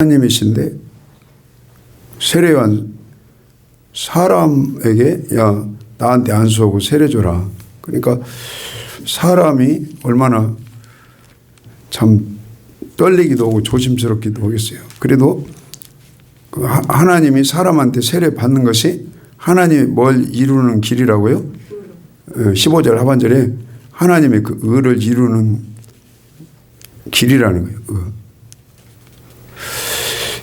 하나님이신데 세례요한 사람에게 야 나한테 안수하고 세례 줘라. 그러니까 사람이 얼마나 참 떨리기도 하고 조심스럽기도 하겠어요. 그래도 그 하나님이 사람한테 세례 받는 것이 하나님이 뭘 이루는 길이라고요? 15절 하반절에 하나님의 그 의를 이루는 길이라는 거예요.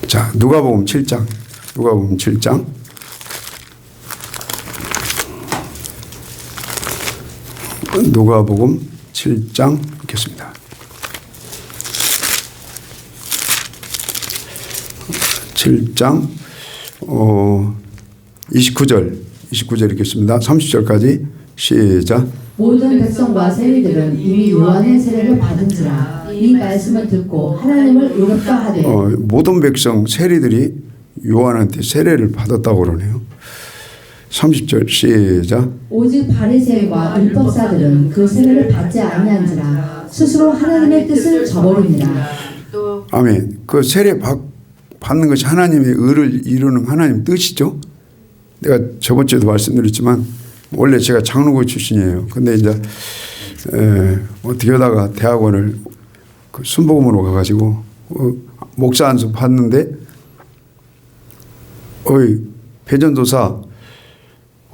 자, 누가복음 7장. 누가복음 7장. 누가복음 7장 읽겠습니다. 7장 29절 읽겠습니다. 30절까지 시작. 모든 백성과 세리들은 이미 요한의 세례를 받은지라 이 말씀을 듣고 하나님을 의롭다 하되 모든 백성 세리들이 요한한테 세례를 받았다고 그러네요. 30절 시작. 오직 바리새인과 율법사들은 그 세례를 받지 아니한지라 스스로 하나님의 뜻을 저버립니다. 아멘. 그 세례 받는 것이 하나님의 의를 이루는 하나님 뜻이죠. 내가 저번 주에도 말씀드렸지만 원래 제가 장로교 출신이에요. 근데 이제 어떻게 하다가 대학원을 그 순복음으로 가가지고 목사 안수 받는데 배전도사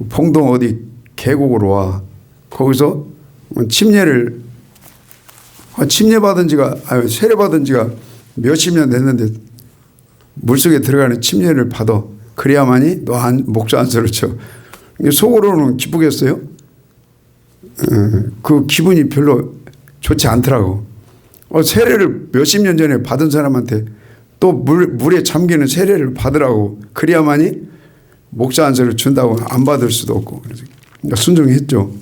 봉동 어디 계곡으로 와. 거기서 침례 받은 지가 세례 받은 지가 몇십 년 됐는데 물속에 들어가는 침례를 받아. 그래야만이 너 목사 안수를 쳐. 속으로는 기쁘겠어요? 그 기분이 별로 좋지 않더라고. 세례를 몇십 년 전에 받은 사람한테 또 물에 잠기는 세례를 받으라고. 그래야만이 목사 안수를 준다고 안 받을 수도 없고. 그래서 순종했죠.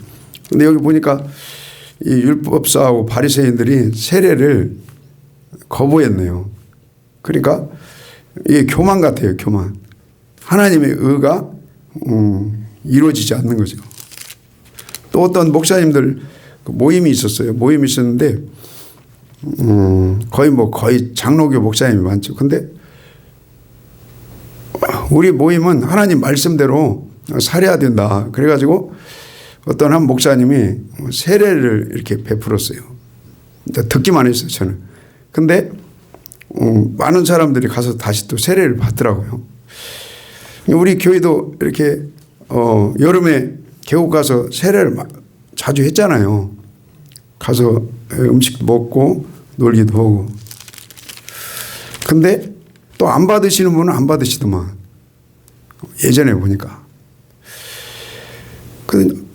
근데 여기 보니까 이 율법사하고 바리새인들이 세례를 거부했네요. 그러니까 이게 교만 같아요. 교만. 하나님의 의가 이루어지지 않는 거죠. 또 어떤 목사님들 모임이 있었어요. 모임이 있었는데 거의 장로교 목사님이 많죠. 근데 우리 모임은 하나님 말씀대로 살아야 된다. 그래가지고 어떤 한 목사님이 세례를 이렇게 베풀었어요. 듣기만 했어요. 저는. 근데 많은 사람들이 가서 다시 또 세례를 받더라고요. 우리 교회도 이렇게 여름에 계곡 가서 세례를 자주 했잖아요. 가서 음식 먹고 놀기도 하고. 근데 또 안 받으시는 분은 안 받으시더만. 예전에 보니까.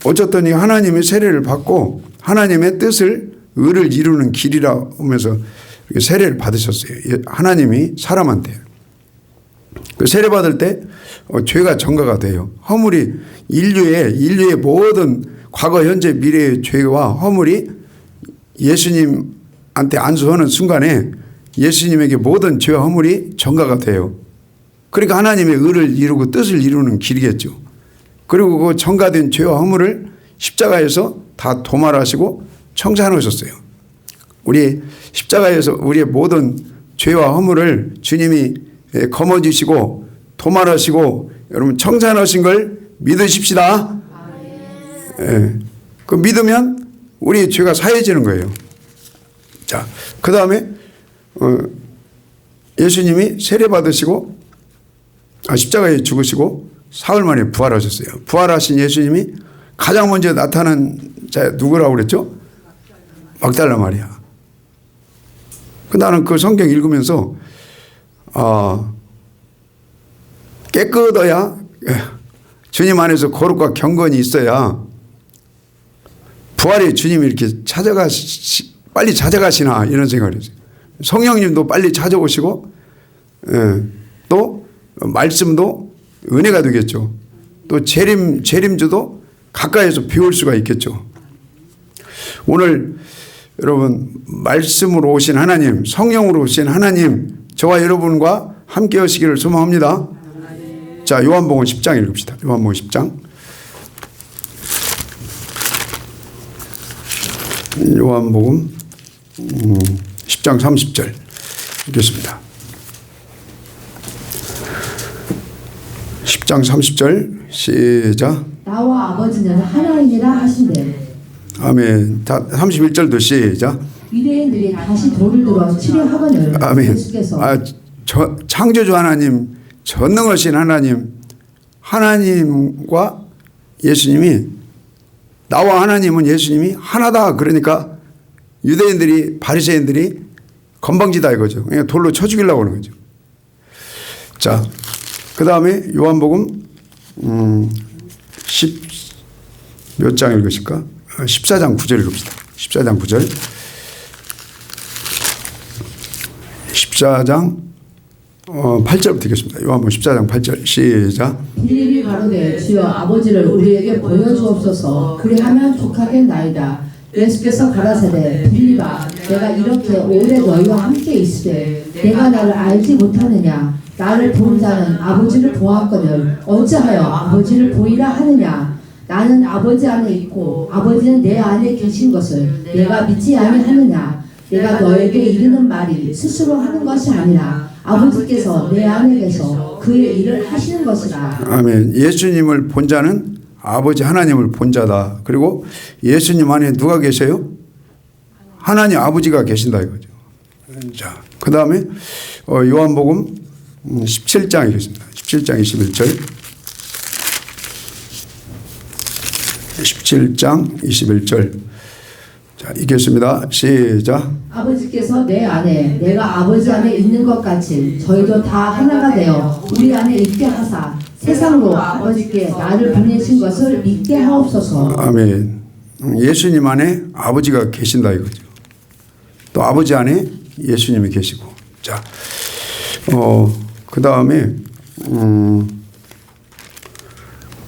어쨌든 하나님의 세례를 받고 하나님의 뜻을 의를 이루는 길이라 하면서 세례를 받으셨어요. 하나님이 사람한테. 그 세례 받을 때 죄가 전가가 돼요. 허물이 인류의 모든 과거, 현재, 미래의 죄와 허물이 예수님한테 안수하는 순간에 예수님에게 모든 죄와 허물이 전가가 돼요. 그러니까 하나님의 의를 이루고 뜻을 이루는 길이겠죠. 그리고 그 전가된 죄와 허물을 십자가에서 다 도말하시고 청산하셨어요. 우리 십자가에서 우리의 모든 죄와 허물을 주님이 거머쥐시고 도말하시고 여러분 청산하신 걸 믿으십시다. 그 믿으면 우리 죄가 사해지는 거예요. 자, 그 다음에 예수님이 세례 받으시고 십자가에 죽으시고 사흘 만에 부활하셨어요. 부활하신 예수님이 가장 먼저 나타난 자 누구라고 그랬죠? 막달라 마리아. 나는 그 성경 읽으면서 깨끗어야 주님 안에서 거룩과 경건이 있어야 부활의 주님이 이렇게 빨리 찾아가시나 이런 생각을 했어요. 성령님도 빨리 찾아오시고 또 말씀도 은혜가 되겠죠. 또 재림주도 가까이에서 배울 수가 있겠죠. 오늘 여러분 말씀으로 오신 하나님, 성령으로 오신 하나님 저와 여러분과 함께 하시기를 소망합니다. 자, 요한복음 10장 읽읍시다. 요한복음 10장. 요한복음 10장 30절 읽겠습니다. 10장 30절 시작. 나와 아버지는 하나이니라 하신대. 아멘. 31절도 시작. 유대인들이 다시 돌을 들어 치료하거늘 아멘. 예수께서 창조주 하나님, 전능하신 하나님과 예수님이, 나와 하나님은 예수님이 하나다. 그러니까 유대인들이, 바리새인들이 건방지다 이거죠. 그냥 돌로 쳐 죽이려고 하는 거죠. 자, 그 다음에 요한복음 몇 장 읽으실까? 14장 9절 읽읍시다. 14장 9절. 14장 8절부터 읽겠습니다. 요한복음 14장 8절 시작. 빌립이 가로되 주여 아버지를 우리에게 보여주옵소서. 그리하면 족하겠나이다. 예수께서 가라사대 빌립아 내가 이렇게 오래 너희와 함께 있으되 내가 나를 알지 못하느냐. 나를 본 자는 아버지를 보았거늘 어찌하여 아버지를 보이라 하느냐. 나는 아버지 안에 있고 아버지는 내 안에 계신 것을 내가 믿지 아니하느냐. 내가 너에게 이르는 말이 스스로 하는 것이 아니라 아버지께서 내 안에 계셔 그의 일을 하시는 것이라. 아멘. 예수님을 본 자는 아버지 하나님을 본 자다. 그리고 예수님 안에 누가 계세요? 하나님 아버지가 계신다 이거죠. 자, 그 다음에 요한복음 17장이겠습니다. 17장 21절. 17장 21절. 자, 읽겠습니다. 시작. 아버지께서 내 안에 내가 아버지 안에 있는 것 같이 저희도 다 하나가 되어 우리 안에 있게 하사 세상으로 아버지께 나를 보내신 것을 믿게 하옵소서. 아멘. 예수님 안에 아버지가 계신다 이거죠. 또 아버지 안에 예수님이 계시고. 자, 그 다음에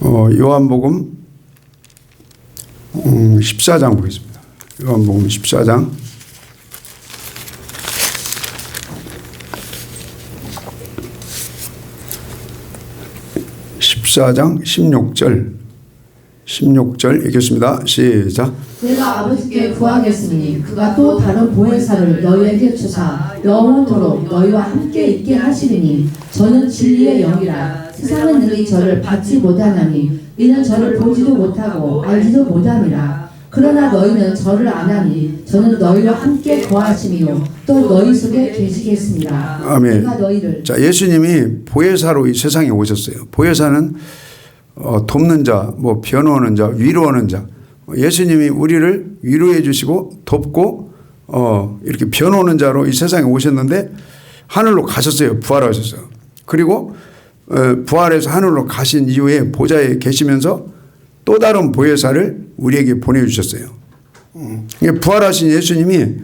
요한복음 14장 보겠습니다. 요한복음 14장 14장 16절 읽겠습니다. 시작. 내가 아버지께 구하겠으니 그가 또 다른 보혜사를 너희에게 주사 영원토록 너희와 함께 있게 하시리니 저는 진리의 영이라. 세상은 능히 저를 받지 못하나니 이는 저를 보지도 못하고 알지도 못함이라. 그러나 너희는 저를 아나니 저는 너희와 함께 거하심이요 또 너희 속에 계시겠습니다. 아멘. 내가 너희를. 자, 예수님이 보혜사로 이 세상에 오셨어요. 보혜사는 돕는 자, 뭐 변호하는 자, 위로하는 자. 예수님이 우리를 위로해 주시고 돕고 이렇게 변호하는 자로 이 세상에 오셨는데 하늘로 가셨어요. 부활하셨어요. 그리고 부활해서 하늘로 가신 이후에 보좌에 계시면서 또 다른 보혜사를 우리에게 보내주셨어요. 부활하신 예수님이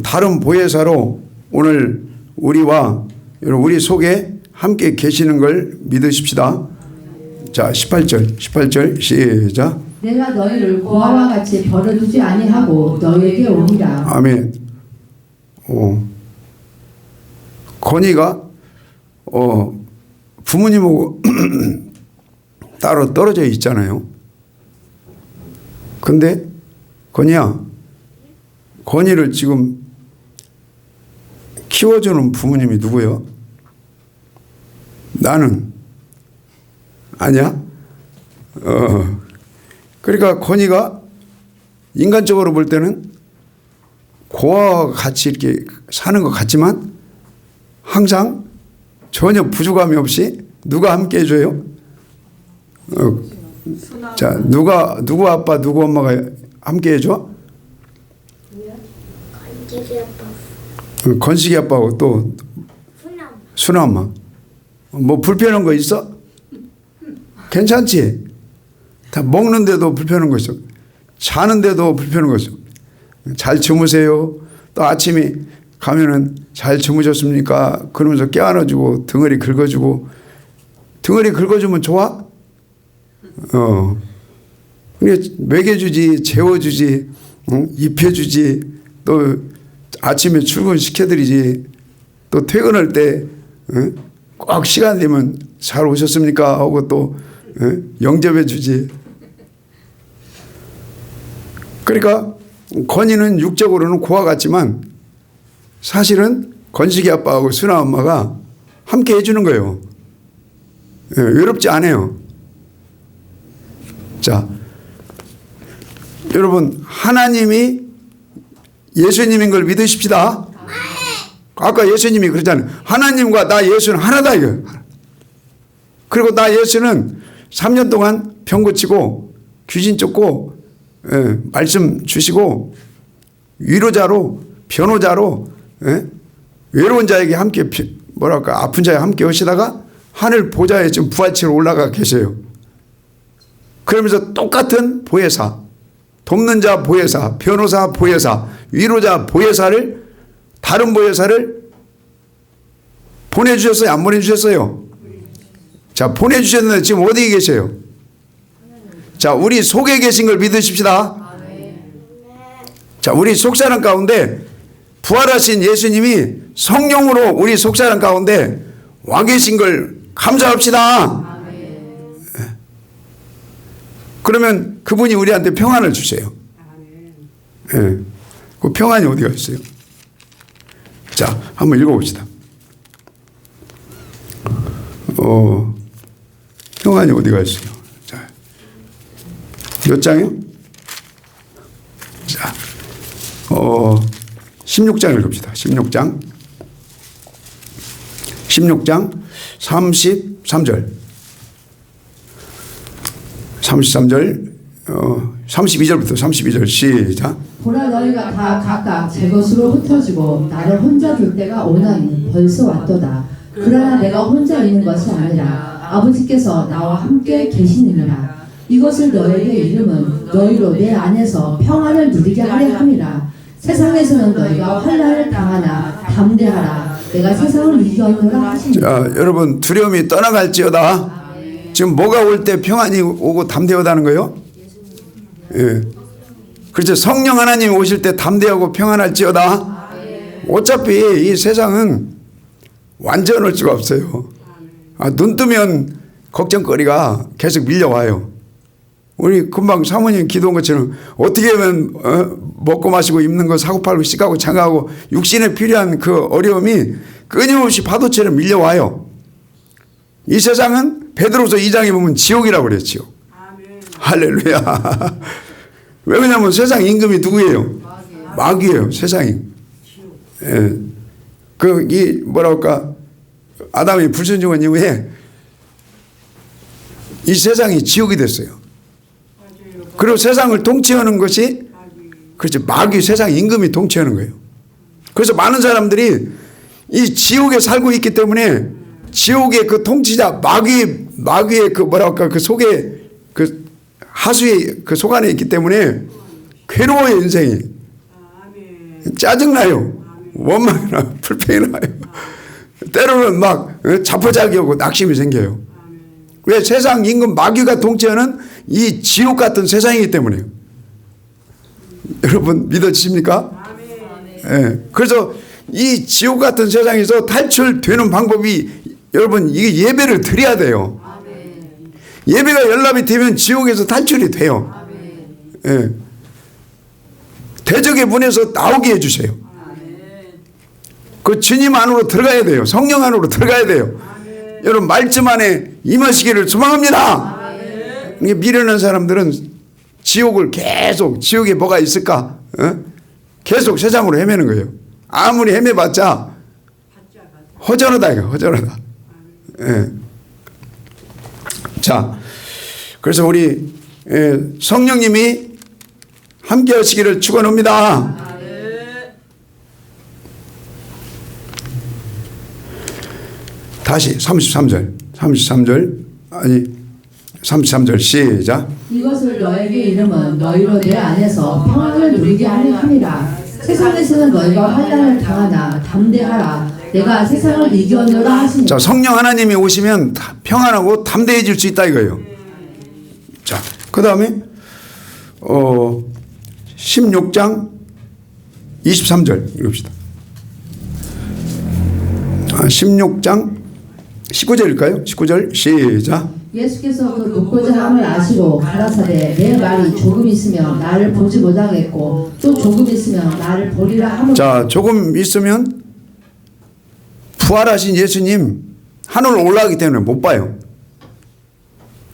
다른 보혜사로 오늘 우리 속에 함께 계시는 걸 믿으십시다. 자, 18절 시작. 내가 너희를 고아와 같이 버려두지 아니하고 너희에게 오리라. 아멘. 건이가 부모님하고 따로 떨어져 있잖아요. 근데 건이를 지금 키워주는 부모님이 누구요? 나는 아니야? 그러니까 건이가 인간적으로 볼 때는 고아와 같이 이렇게 사는 것 같지만 항상 전혀 부족함이 없이 누가 함께 해줘요? 자, 누구 아빠, 누구 엄마가 함께 해줘? 건식이 아빠하고 또 순아 엄마. 뭐 불편한 거 있어? 괜찮지? 다 먹는데도 불편한 거 있어. 자는데도 불편한 거 있어. 잘 주무세요. 또 아침에 가면은 잘 주무셨습니까? 그러면서 깨안아주고 등허리 긁어주고. 등허리 긁어주면 좋아? 그러니까 먹여주지, 재워주지, 입혀주지, 또 아침에 출근시켜드리지, 또 퇴근할 때 꼭 시간 되면 잘 오셨습니까? 하고 또 영접해주지. 그러니까 건이는 육적으로는 고아 같지만 사실은 건식이 아빠하고 순아 엄마가 함께 해주는 거예요. 외롭지 않아요. 자, 여러분 하나님이 예수님인 걸 믿으십시다. 아까 예수님이 그러잖아요. 하나님과 나 예수는 하나다 이거. 그리고 나 예수는 3년 동안 병 고치고 귀신 쫓고 말씀 주시고 위로자로 변호자로 외로운 자에게 함께 뭐랄까 아픈 자에 함께 오시다가 하늘 보좌에 지금 부활체로 올라가 계세요. 그러면서 똑같은 보혜사, 돕는 자 보혜사, 변호사 보혜사, 위로자 보혜사를 다른 보혜사를 보내주셨어요? 안 보내주셨어요? 자, 보내주셨는데 지금 어디에 계세요? 자, 우리 속에 계신 걸 믿으십시다. 자, 우리 속사람 가운데 부활하신 예수님이 성령으로 우리 속사람 가운데 와 계신 걸 감사합시다. 그러면 그분이 우리한테 평안을 주세요. 그 평안이 어디가 있어요? 자, 한번 읽어봅시다. 평안이 어디가 있어요? 자, 몇 장이요? 자, 16장 읽읍시다. 16장 33절 32절부터 32절 시작. 보라 너희가 다 각각 제 것으로 흩어지고 나를 혼자 둘 때가 오나니 벌써 왔도다. 그러나 내가 혼자 있는 것이 아니라 아버지께서 나와 함께 계시느니라. 이것을 너에게 이름은 너희로 내 안에서 평안을 누리게 하려 함이라. 세상에서는 너희가 환난을 당하나 담대하라. 내가 세상을 이겼노라 하시니라. 자, 여러분 두려움이 떠나갈지어다. 지금 뭐가 올 때 평안이 오고 담대하다는 거예요? 예. 그렇죠. 성령 하나님이 오실 때 담대하고 평안할지어다. 어차피 이 세상은 완전할 수가 없어요. 눈 뜨면 걱정거리가 계속 밀려와요. 우리 금방 사모님 기도한 것처럼 어떻게 하면 먹고 마시고 입는 거 사고 팔고 씩하고 장가하고 육신에 필요한 그 어려움이 끊임없이 파도처럼 밀려와요. 이 세상은 베드로서 2장에 보면 지옥이라고 그래요. 지옥. 할렐루야. 왜 그러냐면 세상 임금이 누구예요? 마귀예요. 세상이. 예. 뭐랄까 아담이 불순종한 이후에 이 세상이 지옥이 됐어요. 그리고 세상을 통치하는 것이 그렇죠. 마귀 세상 임금이 통치하는 거예요. 그래서 많은 사람들이 이 지옥에 살고 있기 때문에 지옥의 그 통치자 마귀의 그 뭐랄까 그 속에 그 하수의 그 속 안에 있기 때문에 괴로워요. 인생이 짜증나요. 원망이 나요. 불평이 나요. 때로는 막 자포자기하고 낙심이 생겨요. 왜? 세상 임금 마귀가 통치하는 이 지옥 같은 세상이기 때문에요. 여러분 믿어지십니까? 예. 그래서 이 지옥 같은 세상에서 탈출되는 방법이 여러분 이게 예배를 드려야 돼요. 예배가 연락이 되면 지옥에서 탈출이 돼요. 예. 대적의 문에서 나오게 해주세요. 그 주님 안으로 들어가야 돼요. 성령 안으로 들어가야 돼요. 여러분 말씀 안에 임하시기를 소망합니다. 이게 미련한 사람들은 지옥을 계속 지옥에 뭐가 있을까? 계속 세상으로 헤매는 거예요. 아무리 헤매봤자 허전하다 이거 허전하다. 예. 자, 그래서 우리 성령님이 함께 하시기를 축원합니다. 다시 33절 아니 33절 시작. 이것을 너에게 이름은 너희로 내 안에서 평안을 누리게 하려 함이라. 세상에서는 너희가 환난을 당하나 담대하라. 내가 세상을 이겨노라 하시니. 자, 성령 하나님이 오시면 평안하고 담대해질 수 있다 이거예요. 자, 그 다음에 16장 23절 읽읍시다. 16장 19절일까요? 19절 시작. 예수께서 그 눕고자 함을 아시고 가라사대 내 말이 조금 있으면 나를 보지 못하겠고 또 조금 있으면 나를 보리라 하므로. 자, 조금 있으면 부활하신 예수님 하늘로 올라가기 때문에 못 봐요.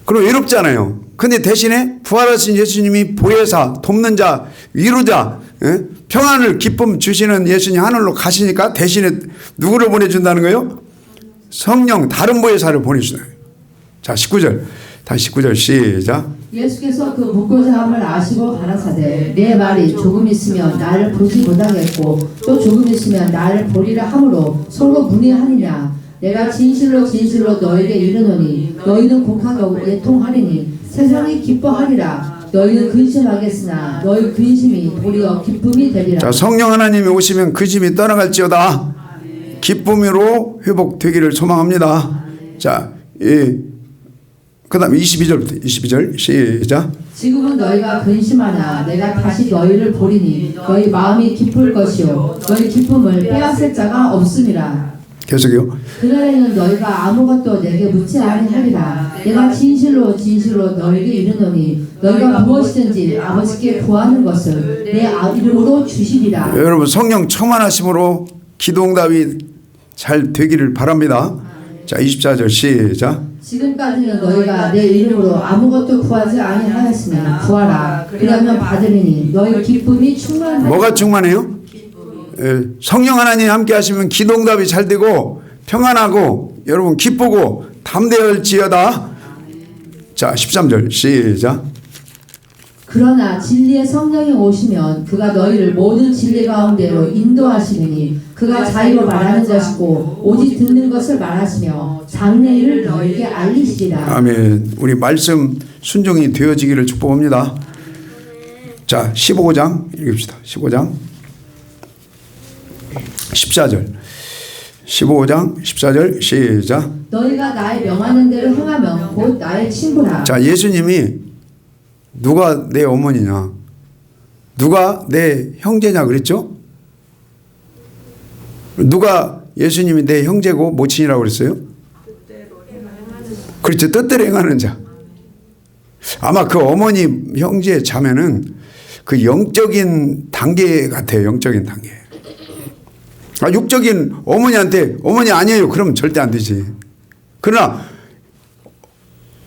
그럼 외롭잖아요. 근데 대신에 부활하신 예수님이 보혜사, 돕는 자, 위로자, 예? 평안을 기쁨 주시는 예수님 하늘로 가시니까 대신에 누구를 보내준다는 거예요? 성령 다른 보혜사를 보내주는 거예요. 자 19절 다시 19절 시작. 예수께서 그 묻고자 함을 아시고 가라사대 내 말이 조금 있으면 나를 보지 못하겠고 또 조금 있으면 나를 보리라 하므로 서로 문의하느냐. 내가 진실로 진실로 너에게 이르노니 너희는 곡하고 애통하리니 세상이 기뻐하리라. 너희는 근심하겠으나 너희 근심이 도리어 기쁨이 되리라. 자 성령 하나님이 오시면 근심이 떠나갈지어다. 기쁨으로 회복되기를 소망합니다. 자 그 다음에 22절 시작. 지금은 너희가 근심하나 내가 다시 너희를 보리니 너희 마음이 기쁠 것이요 너희 기쁨을 빼앗을 자가 없음이라. 계속요. 그날에는 너희가 아무것도 내게 묻지 아니하리라. 내가 진실로 진실로 너희에게 이르노니 너희가 무엇이든지 아버지께 구하는 것을 내 이름으로 주시리라. 여러분 성령 충만하심으로 기도응답이 잘 되기를 바랍니다. 자 24절 시작. 지금까지는 너희가 내 이름으로 아무것도 구하지 아니하였으면 구하라. 그러면 받으리니 너희 기쁨이 충만하리라. 뭐가 충만해요? 성령 하나님 함께 하시면 기도응답이 잘 되고 평안하고 여러분 기쁘고 담대할지어다. 자 13절 시작. 그러나 진리의 성령이 오시면 그가 너희를 모든 진리 가운데로 인도하시리니 그가 자유로 말하는 것이고 오직 듣는 것을 말하시며 장래일을 너희에게 알리시리라. 아멘. 우리 말씀 순종이 되어지기를 축복합니다. 자 15장 읽읍시다. 15장 14절 15장 14절 시작. 너희가 나의 명하는 대로 행하면 곧 나의 친구라. 자 예수님이 누가 내 어머니냐 누가 내 형제냐 그랬죠? 누가 예수님이 내 형제고 모친이라고 그랬어요? 그렇죠. 뜻대로 행하는 자. 아마 그 어머니 형제 자매는 그 영적인 단계 같아요. 영적인 단계. 육적인 어머니한테 어머니 아니에요 그러면 절대 안 되지. 그러나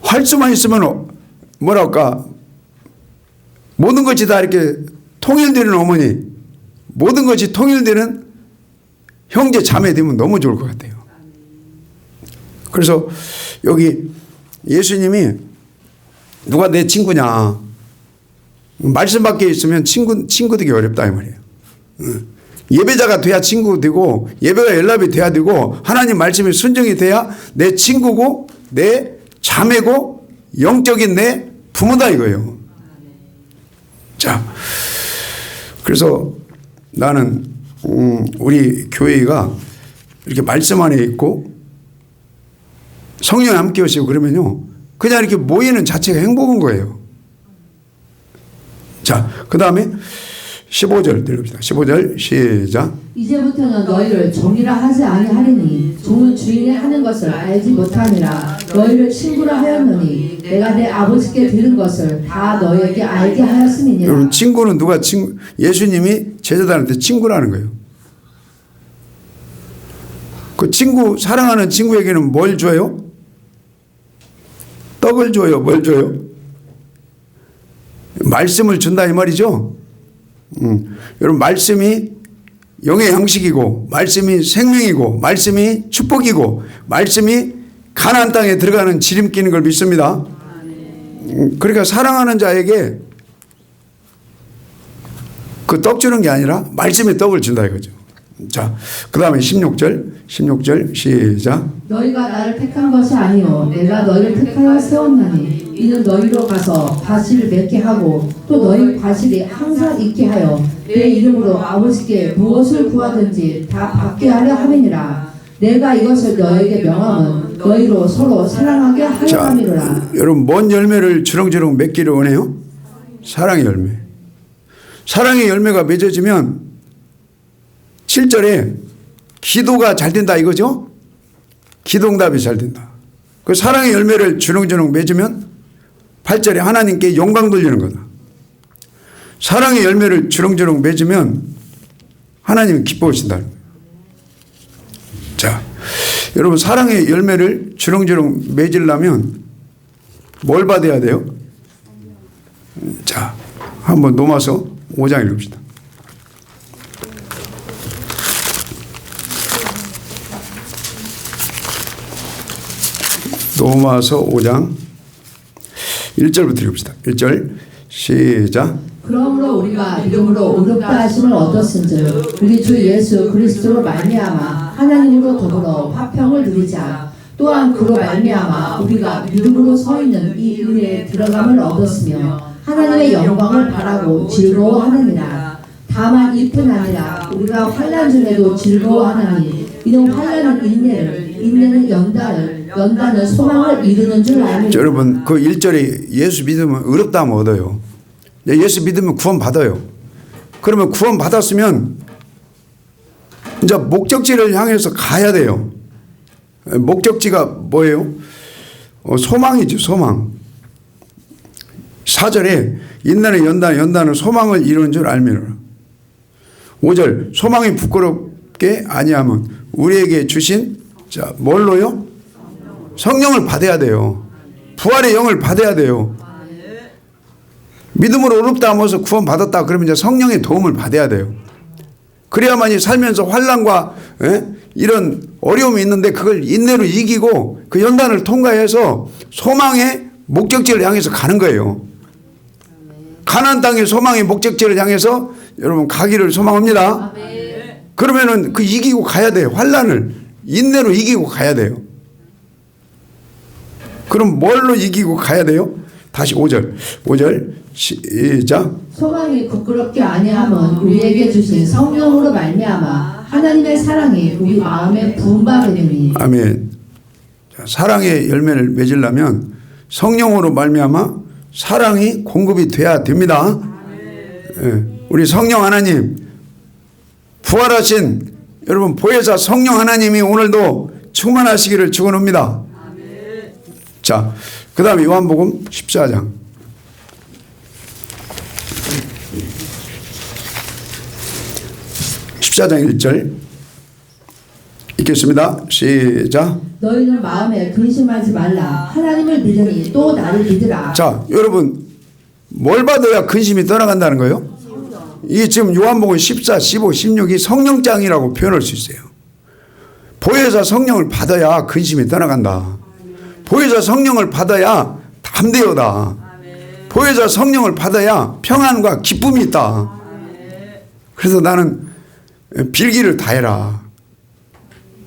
할 수만 있으면 뭐랄까 모든 것이 다 이렇게 통일되는 어머니, 모든 것이 통일되는 형제 자매 되면 너무 좋을 것 같아요. 그래서 여기 예수님이 누가 내 친구냐 말씀 밖에 있으면 친구 되기 어렵다 이 말이에요. 예배자가 돼야 친구 되고 예배가 연락이 돼야 되고 하나님 말씀이 순종이 돼야 내 친구고 내 자매고 영적인 내 부모다 이거예요. 자, 그래서 나는 우리 교회가 이렇게 말씀 안에 있고 성령이 함께 오시고 그러면요 그냥 이렇게 모이는 자체가 행복한 거예요. 자, 그 다음에 15절 들읍시다. 15절 시작. 이제부터는 너희를 종이라 하지 아니하리니 종은 주인의 하는 것을 알지 못하니라. 너희를 친구라 하였노니 내가 내 아버지께 들은 것을 다 너희에게 알게 하였음이니라. 여러분 친구는 누가 친구? 예수님이 제자들한테 친구라는 거예요. 그 친구 사랑하는 친구에게는 뭘 줘요? 떡을 줘요. 뭘 줘요? 말씀을 준다 이 말이죠. 여러분 말씀이 영의 양식이고 말씀이 생명이고 말씀이 축복이고 말씀이 가나안 땅에 들어가는 지름길인 걸 믿습니다. 그러니까 사랑하는 자에게 그 떡 주는 게 아니라 말씀의 떡을 준다 이거죠. 자, 그 다음에 16절 시작. 너희가 나를 택한 것이 아니요 내가 너희를 택하여 세웠나니 이는 너희로 가서 바실을 맺게 하고 또 너희 바실이 항상 있게 하여 내 이름으로 아버지께 무엇을 구하든지 다 받게 하려 함이니라. 내가 이것을 너희에게 명함은 너희로 서로 사랑하게 하려 함이로라. 여러분 뭔 열매를 주렁주렁 맺기를 원해요? 사랑의 열매. 사랑의 열매가 맺어지면 7절에 기도가 잘 된다 이거죠? 기도응답이 잘 된다. 그 사랑의 열매를 주렁주렁 맺으면 8절에 하나님께 영광 돌리는 거다. 사랑의 열매를 주렁주렁 맺으면 하나님이 기뻐하신다는 거예요. 자, 여러분 사랑의 열매를 주렁주렁 맺으려면 뭘 받아야 돼요? 자, 한번 로마서 5장 읽읍시다. 로마서 5장 1절부터 읽읍시다. 1절 시작. 그러므로 우리가 믿음으로 의롭다 하심을 얻었은즉 우리 주 예수 그리스도로 말미암아 하나님으로 더불어 화평을 누리자. 또한 그로 말미암아 우리가 믿음으로 서 있는 이 은혜에 들어감을 얻었으며 하나님의 영광을 바라고 즐거워하느니라. 다만 이뿐 아니라 우리가 환난 중에도 즐거워하나니 이는 환난은 인내를, 인내는 연단을, 연단은 소망을 이루는 줄 알면. 여러분 그 1절에 예수 믿으면 의롭다 하면 얻어요. 예수 믿으면 구원 받아요. 그러면 구원 받았으면 이제 목적지를 향해서 가야 돼요. 목적지가 뭐예요? 소망이죠. 소망. 4절에 인내는 연단, 연단은 소망을 이루는 줄 알미노라. 5절 소망이 부끄럽게 아니하면 우리에게 주신 자 뭘로요? 성령을 받아야 돼요. 부활의 영을 받아야 돼요. 믿음으로 의롭다 하면서 구원 받았다 그러면 이제 성령의 도움을 받아야 돼요. 그래야만이 살면서 환난과 이런 어려움이 있는데 그걸 인내로 이기고 그 연단을 통과해서 소망의 목적지를 향해서 가는 거예요. 가나안 땅의 소망의 목적지를 향해서 여러분 가기를 소망합니다. 그러면은 그 이기고 가야 돼요. 환난을 인내로 이기고 가야 돼요. 그럼 뭘로 이기고 가야 돼요? 다시 5절 시작. 소망이 부끄럽게 아니하면 우리에게 주신 성령으로 말미암아 하나님의 사랑이 우리 마음에 부음하게 되니. 아멘. 자, 사랑의 열매를 맺으려면 성령으로 말미암아 사랑이 공급이 돼야 됩니다. 예, 우리 성령 하나님 부활하신 여러분 보혜사 성령 하나님이 오늘도 충만하시기를 축원합니다. 자, 그 다음에 요한복음 14장 14장 1절 읽겠습니다. 시작. 너희는 마음에 근심하지 말라. 하나님을 믿으니 또 나를 믿으라. 자, 여러분 뭘 받아야 근심이 떠나간다는 거예요? 이게 지금 요한복음 14, 15, 16이 성령장이라고 표현할 수 있어요. 보혜사 성령을 받아야 근심이 떠나간다. 보혜사 성령을 받아야 담대요다. 보혜사 성령을 받아야 평안과 기쁨이 있다. 그래서 나는 빌기를 다해라.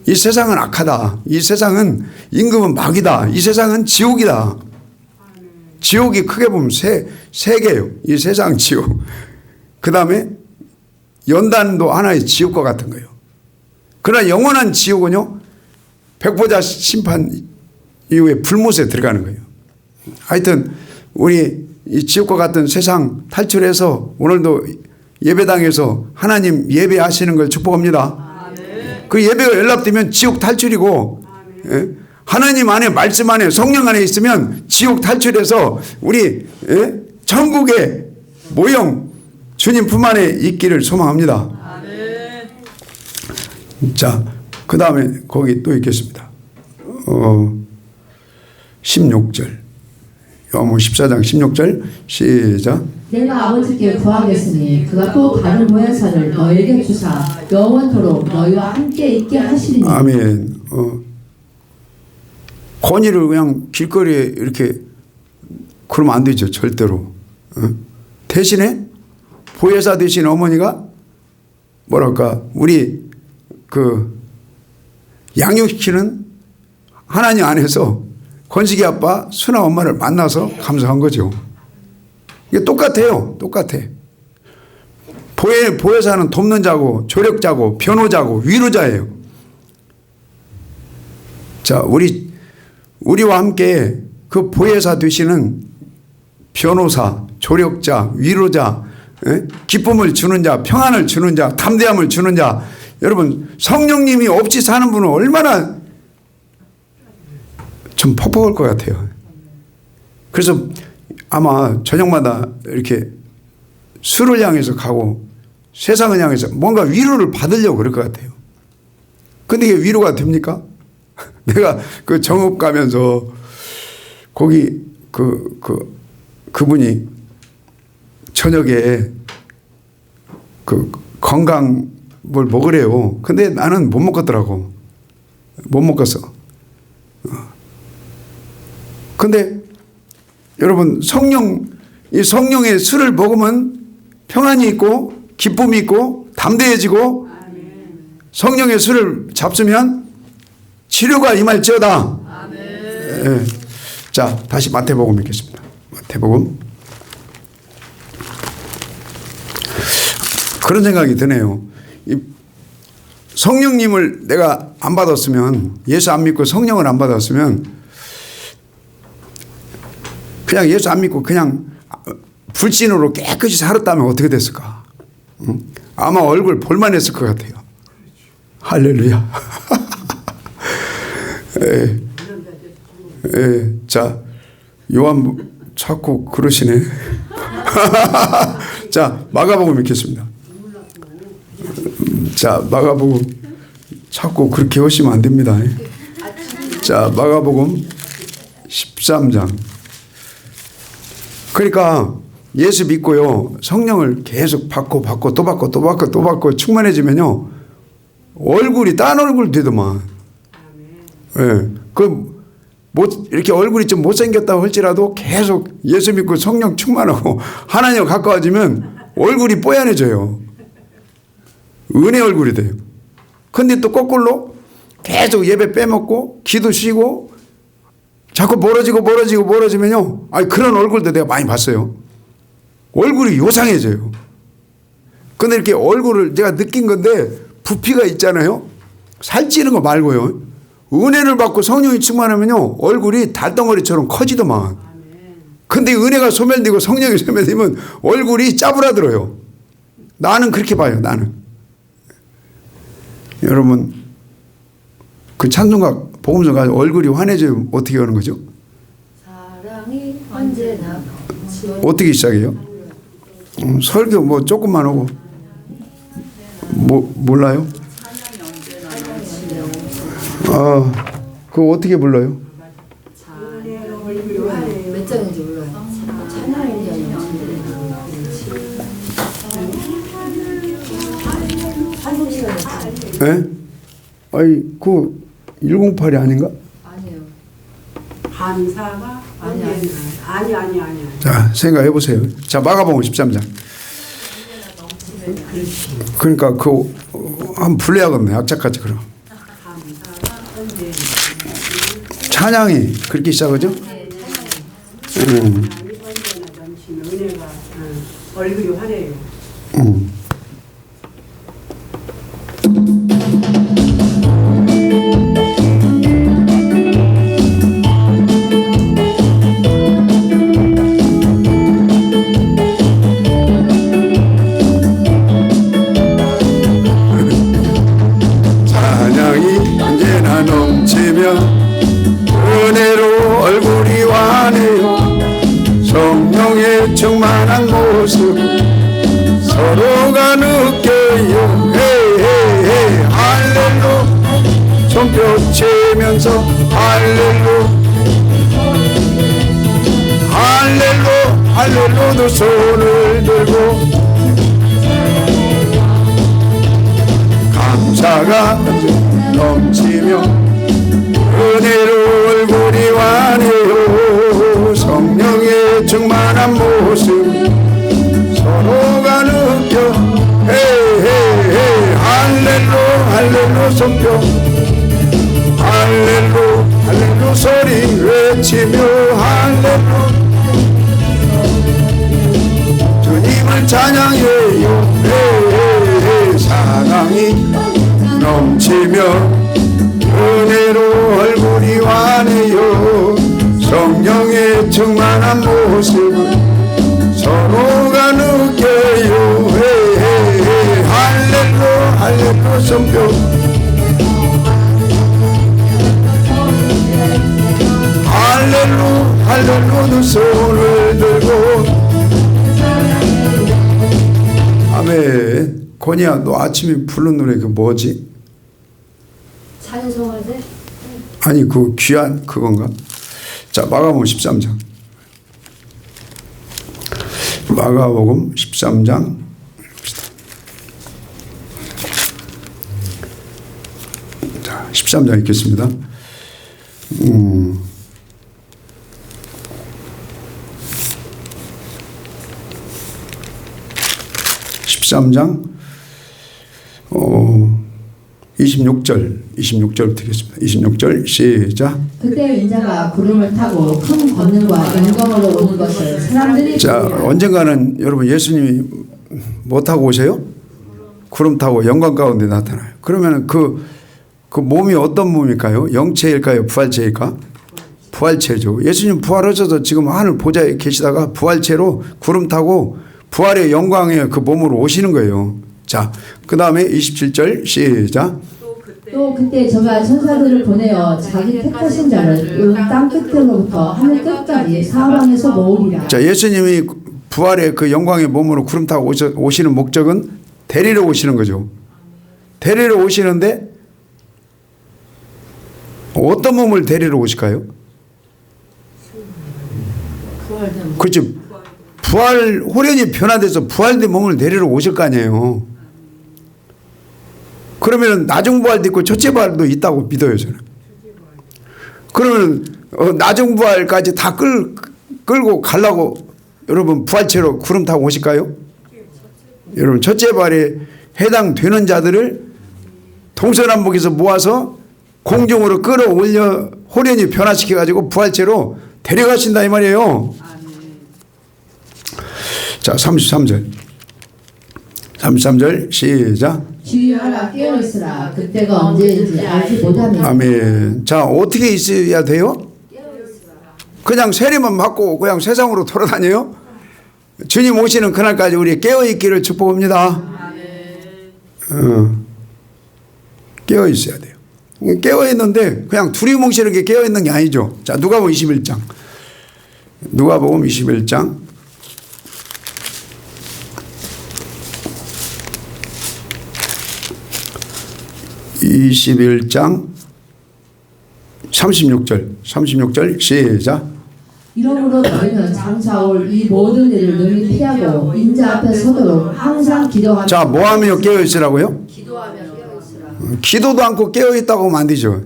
이 세상은 악하다. 이 세상은 임금은 마귀다. 이 세상은 지옥이다. 지옥이 크게 보면 세 개예요. 이 세상 지옥. 그 다음에 연단도 하나의 지옥과 같은 거예요. 그러나 영원한 지옥은요, 백보자 심판 이후에 불못에 들어가는 거예요. 하여튼 우리 이 지옥과 같은 세상 탈출해서 오늘도 예배당에서 하나님 예배하시는 걸 축복합니다. 그 예배가 연락되면 지옥 탈출이고, 하나님 안에 말씀 안에 성령 안에 있으면 지옥 탈출해서 우리 천국의 모형 주님 품 안에 있기를 소망합니다. 자, 그 다음에 거기 또 있겠습니다. 16절 요한복음 14장 16절 시작. 내가 아버지께 구하겠으니 그가 또 다른 보혜사를 너에게 주사 영원토록 너희와 함께 있게 하시리니. 아멘. 권위를 그냥 길거리에 이렇게 그러면 안 되죠. 절대로. 대신에 보혜사 되신 어머니가 뭐랄까 우리 그 양육시키는 하나님 안에서 건식이 아빠 순아 엄마를 만나서 감사한 거죠. 이게 똑같아요. 똑같아. 보혜사는 돕는 자고 조력자고 변호자고 위로자예요. 자, 우리와 함께 그 보혜사 되시는 변호사, 조력자, 위로자, 기쁨을 주는 자, 평안을 주는 자, 담대함을 주는 자. 여러분 성령님이 없이 사는 분은 얼마나 좀 퍽퍽할 것 같아요. 그래서 아마 저녁마다 이렇게 술을 향해서 가고 세상을 향해서 뭔가 위로를 받으려고 그럴 것 같아요. 근데 이게 위로가 됩니까? 내가 그 정읍 가면서 거기 그분이 저녁에 그 건강을 먹으래요. 근데 나는 못 먹겠더라고. 못 먹겠어. 근데 여러분 이 성령의 술을 먹으면 평안이 있고 기쁨이 있고 담대해지고 성령의 술을 잡수면 치료가 임할지어다. 예. 자, 다시 마태복음 읽겠습니다. 마태복음. 그런 생각이 드네요. 이 성령님을 내가 안 받았으면, 예수 안 믿고 성령을 안 받았으면 그냥 예수 안 믿고 그냥 불신으로 깨끗이 살았다면 어떻게 됐을까? 응? 아마 얼굴 볼만했을 것 같아요. 할렐루야. 자, 요한 자꾸 그러시네. 자, 마가복음 읽겠습니다. 자, 마가복음 자꾸 그렇게 하시면 안 됩니다. 자, 마가복음 13장. 그러니까 예수 믿고요, 성령을 계속 받고 또 받고 충만해지면요, 얼굴이 딴 얼굴 되더만. 예. 이렇게 얼굴이 좀 못생겼다고 할지라도 계속 예수 믿고 성령 충만하고 하나님과 가까워지면 얼굴이 뽀얀해져요. 은혜 얼굴이 돼요. 근데 또 거꾸로 계속 예배 빼먹고 기도 쉬고 자꾸 멀어지면요. 아니, 그런 얼굴도 내가 많이 봤어요. 얼굴이 요상해져요. 근데 이렇게 얼굴을 제가 느낀 건데 부피가 있잖아요. 살찌는 거 말고요. 은혜를 받고 성령이 충만하면요, 얼굴이 달덩어리처럼 커지더만. 근데 은혜가 소멸되고 성령이 소멸되면 얼굴이 짜부라들어요. 나는 그렇게 봐요. 나는. 여러분, 그 찬송가 복음서 가지고 얼굴이 환해지면 어떻게 하는 거죠? 사랑이 언제나 어떻게 시작해요? 설교 뭐 조금만 하고 몰라요? 그거 어떻게 불러요? 몇 장인지 몰라요. 예? 아니, 그 108이 아닌가? 아니에요. 감사가 아니. 자, 생각해 보세요. 자, 마가복음 13장. 그러니까 한번 불러야겠네. 악착같이 그럼. 찬양이 그렇게 시작하죠? 언제나 넘치는 은혜가 얼굴이 화려해요. 찬양이 언제나 넘치며 은혜로 얼굴이 환해요. 성령의 충만한 모습 서로가 느껴요. 헤이헤이헤이 할렐루 손뼉 치면서 할렐루 두 손을 들고 감사가 넘치며 은혜로 얼굴이 환해요. 성령의 충만한 모습 서로가 느껴 헤이헤이헤이 할렐루 손뼉 할렐루 소리 외치며 할렐루 주님을 찬양해요. 헤이헤이헤이 사랑이 넘치며 은혜로 얼굴이 환해요. 성령의 충만한 모습을 서로가 느껴요. 헤이헤이헤이 할렐루 손뼉 할렐루 두 손을 들고 아멘. 건이야, 너 아침에 부른 노래 그 뭐지? 찬송하세? 아니, 그 귀한 그건가? 자, 마가복음 13장. 마가복음 13장 자, 13장 읽겠습니다. 13장 26절부터 읽겠습니다. 26절 시작. 그때 인자가 구름을 타고 큰 권능과 영광으로 오는 것을 사람들이 자, 보리라. 언젠가는 여러분 예수님이 뭐 타고 오세요? 구름 타고 영광 가운데 나타나요. 그러면 그 몸이 어떤 몸일까요? 영체일까요? 부활체일까? 부활체죠. 예수님 부활하셔서 지금 하늘 보좌에 계시다가 부활체로 구름 타고 부활의 영광의 그 몸으로 오시는 거예요. 자, 그 다음에 27절 시작. 또 그때 저가 천사들을 보내어 자기 택하신 자를 땅 끝으로부터 하늘 끝까지 사방에서 모으리라. 자, 예수님이 부활의 그 영광의 몸으로 구름 타고 오시는 목적은 데리러 오시는 거죠. 데리러 오시는데 어떤 몸을 데리러 오실까요? 그렇죠. 부활, 호련이 변화돼서 부활된 몸을 데리러 오실 거 아니에요. 그러면 나중 부활도 있고 첫째 부활도 있다고 믿어요, 저는. 그러면 나중 부활까지 다 끌고 가려고 여러분 부활체로 구름 타고 오실까요? 여러분 첫째 부활에 해당되는 자들을 동서남북에서 모아서 공중으로 끌어올려 호련히 변화시켜가지고 부활체로 데려가신다 이 말이에요. 자, 33절 시작. 주의하라 깨어있으라 그때가 언제인지 알지 못하며. 아멘. 자, 어떻게 있어야 돼요? 그냥 세례만 받고 그냥 세상으로 돌아다녀요? 주님 오시는 그날까지 우리 깨어있기를 축복합니다. 깨어있어야 돼요. 깨어있는데 그냥 두리뭉실하게 깨어있는 게 아니죠. 자, 누가복음 21장. 누가복음 21장 36절 시작. 이러므로 너희는 장사올 이 모든 일을 능히 피하고 인자 앞에 서도록 항상 기도하며. 자, 뭐하며 깨어있으라고요? 기도하며 깨어있으라. 기도도 않고 깨어있다고 하면 안 되죠.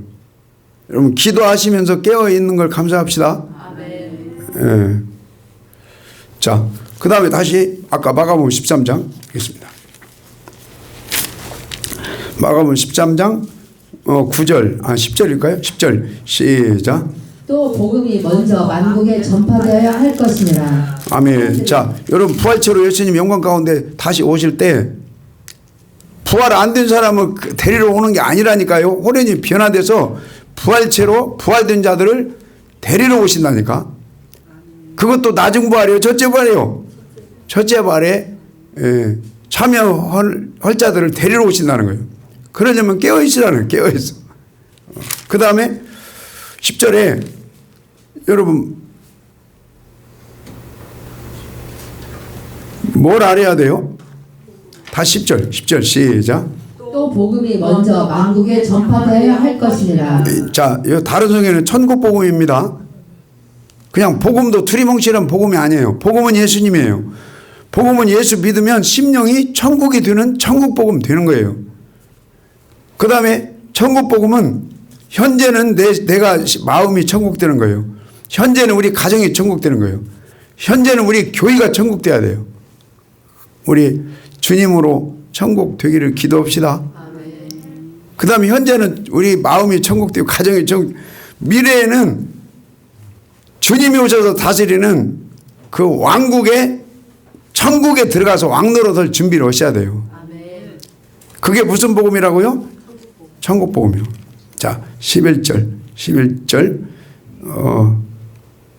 여러분 기도하시면서 깨어있는 걸 감사합시다. 예. 자, 그 다음에 다시 아까 마가복음 13장 읽겠습니다. 마가복음 13장 9절 10절일까요? 10절 시작. 또 복음이 먼저 만국에 전파되어야 할 것이니라. 아멘. 자, 여러분 부활체로 예수님 영광 가운데 다시 오실 때 부활 안 된 사람을 데리러 오는 게 아니라니까요. 호련히 변화돼서 부활체로 부활된 자들을 데리러 오신다니까. 그것도 나중 부활이에요. 첫째 부활이에요. 첫째 부활에 참여할 자들을 데리러 오신다는 거예요. 그러려면 깨어있으라는 거예요. 깨어있어. 그 다음에 10절에 여러분 뭘 알아야 돼요? 다 10절 시작. 또 복음이 먼저 만국에 전파되어야 할 것이니라. 자, 다른 성경에는 천국 복음입니다. 그냥 복음도 두리뭉실한 복음이 아니에요. 복음은 예수님이에요. 복음은 예수 믿으면 심령이 천국이 되는 천국 복음 되는 거예요. 그 다음에 천국 복음은 현재는 내가 마음이 천국 되는 거예요. 현재는 우리 가정이 천국 되는 거예요. 현재는 우리 교회가 천국 돼야 돼요. 우리 주님으로 천국 되기를 기도합시다. 그 다음에 현재는 우리 마음이 천국 되고 가정이 천국. 미래에는 주님이 오셔서 다스리는 그 왕국의 천국에 들어가서 왕노릇을 준비를 하셔야 돼요. 그게 무슨 복음이라고요? 천국 복음이요. 자, 11절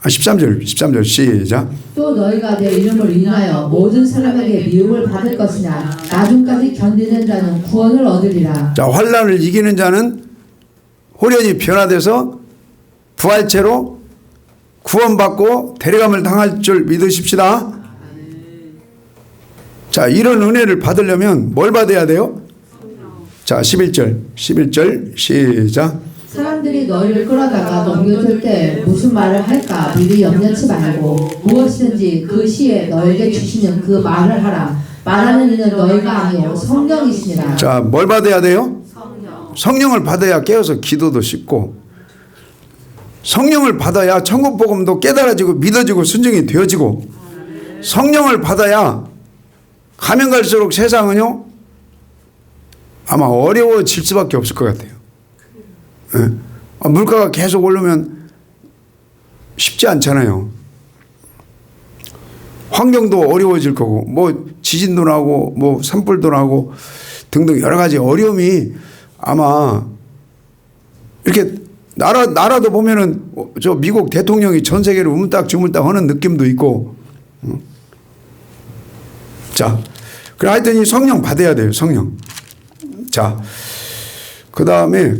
13절 시작. 또 너희가 내 이름을 인하여 모든 사람에게 미움을 받을 것이나 나중까지 견디는 자는 구원을 얻으리라. 자, 환난을 이기는 자는 호련히 변화돼서 부활체로 구원받고 데려감을 당할 줄 믿으십시다. 자, 이런 은혜를 받으려면 뭘 받아야 돼요? 자, 11절 시작. 사람들이 너희를 끌어다가 넘겨줄 때 무슨 말을 할까 미리 염려치 말고 무엇이든지 그 시에 너에게 주시는 그 말을 하라. 말하는 이는 너희가 아니요 성령이시니라. 자, 뭘 받아야 돼요? 성령. 성령을 받아야 깨어서 기도도 쉽고, 성령을 받아야 천국 복음도 깨달아지고 믿어지고 순종이 되어지고, 성령을 받아야 가면 갈수록 세상은요 아마 어려워질 수밖에 없을 것 같아요. 예? 물가가 계속 오르면 쉽지 않잖아요. 환경도 어려워질 거고, 뭐 지진도 나고, 뭐 산불도 나고 등등 여러 가지 어려움이 아마 이렇게 나라도 보면은 저 미국 대통령이 전 세계를 우물딱 하는 느낌도 있고. 자, 그래 하여튼 이 성령 받아야 돼요. 성령. 자, 그 다음에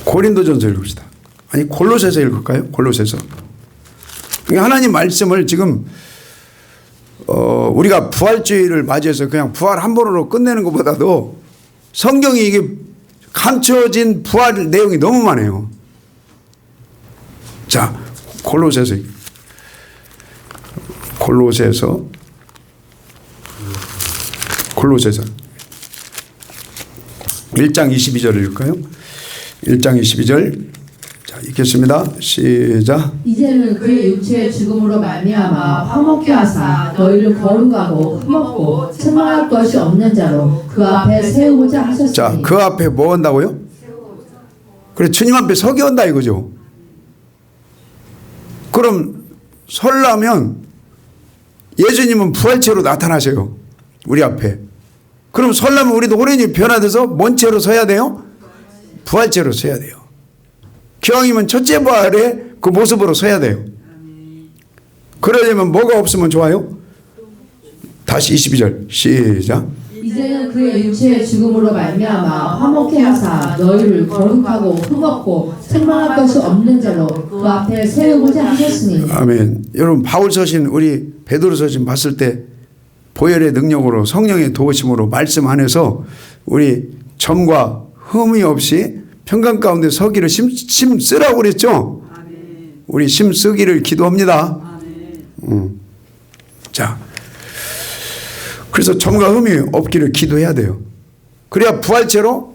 고린도전서 읽읍시다. 아니 골로새서 읽을까요? 골로새서. 하나님 말씀을 지금 우리가 부활주의를 맞이해서 그냥 부활 한 번으로 끝내는 것보다도 성경이 이게 감춰진 부활 내용이 너무 많아요. 자, 골로새서 1장 22절을 읽을까요? 1장 22절. 자, 읽겠습니다. 시작. 이제는 그의 육체의 죽음으로 말미암아 화목케 하사 너희를 거룩하고 흠없고 책망할 것이 없는 자로 그 앞에 세우고자 하셨으니. 자, 그 앞에 뭐 한다고요? 그래, 주님 앞에 서게 한다 이거죠. 그럼 설라면 예수님은 부활체로 나타나셔요. 우리 앞에. 그럼 설라면 우리도 호련히 변화돼서 뭔 채로 서야 돼요? 부활체로 서야 돼요. 기왕이면 첫째 부활의 그 모습으로 서야 돼요. 그러려면 뭐가 없으면 좋아요? 다시 22절 시작. 이제는 그의 육체의 죽음으로 말미암아 화목케 하사 너희를 거룩하고 흠없고 책망할 것이 없는 자로 그 앞에 세우고자 하셨으니. 아멘. 여러분 바울 서신 우리 베드로 서신 봤을 때 보혈의 능력으로 성령의 도우심으로 말씀 안에서 우리 점과 흠이 없이 평강 가운데 서기를 심 쓰라고 그랬죠. 우리 심 쓰기를 기도합니다. 자, 그래서 점과 흠이 없기를 기도해야 돼요. 그래야 부활체로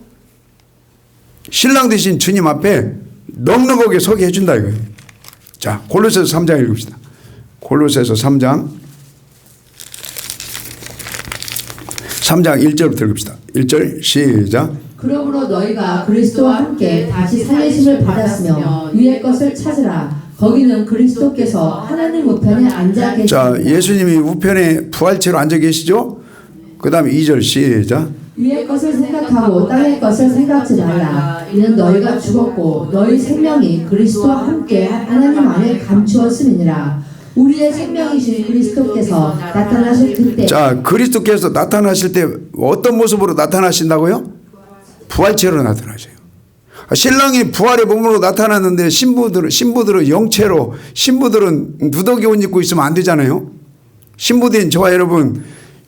신랑 되신 주님 앞에 넉넉하게 서게 해준다 이거예요. 자, 골로새서 3장 읽읍시다. 골로새서 3장 1절부터 읽읍시다. 1절 시작. 그러므로 너희가 그리스도와 함께 다시 살리심을 받았으며 위의 것을 찾으라. 거기는 그리스도께서 하나님 우편에 앉아 계시니. 자, 예수님이 우편에 부활체로 앉아 계시죠. 그 다음에 2절 시작. 위의 것을 생각하고 땅의 것을 생각지 말라. 이는 너희가 죽었고 너희 생명이 그리스도와 함께 하나님 안에 감추었음이니라. 우리의 생명이신 그리스도께서 나타나실 그때. 자, 그리스도께서 나타나실 때 어떤 모습으로 나타나신다고요? 부활체로 나타나셔요. 신랑이 부활의 몸으로 나타났는데 신부들은 영체로, 신부들은 누더기 옷 입고 있으면 안 되잖아요. 신부들인 저와 여러분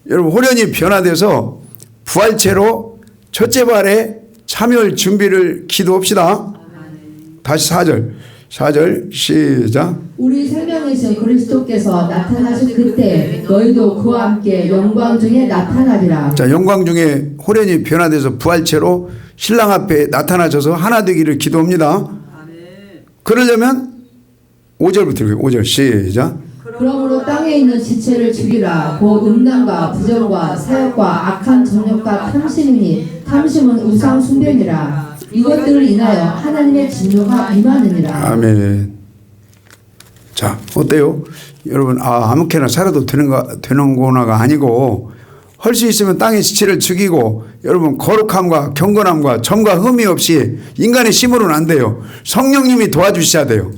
호련히 변화돼서 부활체로 첫째 부활에 참여할 준비를 기도합시다. 다시 4절 시작. 우리 생명이신 그리스도께서 나타나실 그때 너희도 그와 함께 영광 중에 나타나리라. 자, 영광 중에 호련히 변화돼서 부활체로 신랑 앞에 나타나셔서 하나 되기를 기도합니다. 그러려면 5절부터 읽어요. 5절 시작. 그러므로 땅에 있는 지체를 죽이라. 곧 음란과 부정과 사욕과 악한 정욕과 탐심이니 탐심은 우상 숭배니라. 이것들을 인하여 하나님의 진노가 임하느니라. 아멘. 자, 어때요? 여러분, 아무렇게나 살아도 되는구나가 아니고 할 수 있으면 땅의 지체를 죽이고 여러분 거룩함과 경건함과 점과 흠이 없이 인간의 힘으로는 안 돼요. 성령님이 도와주셔야 돼요.